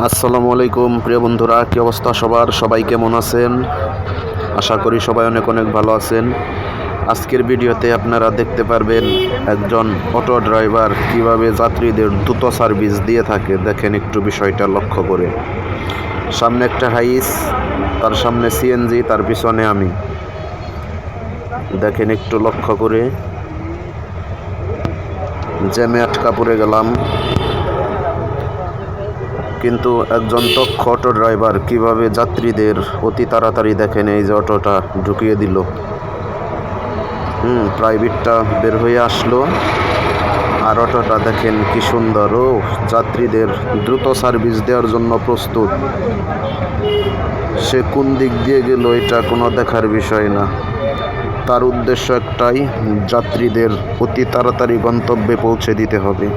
আসসালামু আলাইকুম প্রিয় বন্ধুরা, কী অবস্থা সবার? সবাই কেমন আছেন? আশা করি সবাই অনেক অনেক ভালো আছেন। আজকের ভিডিওতে আপনারা দেখতে পারবেন একজন অটো ড্রাইভার কিভাবে যাত্রীদের দ্রুত সার্ভিস দিয়ে থাকে। দেখেন একটু বিষয়টা লক্ষ্য করে। সামনে একটা হাইস, তার সামনে সিএনজি, তার পিছনে আমি। দেখেন একটু লক্ষ্য করে, জ্যামে আটকা পড়ে গেলাম, কিন্তু একজন দক্ষ অটো ড্রাইভার কিভাবে যাত্রীদের অতি তাড়াতাড়ি, দেখেন এই যে অটোটা ঢুকিয়ে দিল, প্রাইভেটটা বের হয়ে আসলো, আর অটোটা দেখেন কি সুন্দর, ও যাত্রীদের দ্রুত সার্ভিস দেওয়ার জন্য প্রস্তুত। সে কোন দিক দিয়ে গেল এটা কোনো দেখার বিষয় না, তার উদ্দেশ্য একটাই, যাত্রীদের অতি তাড়াতাড়ি গন্তব্যে পৌঁছে দিতে হবে।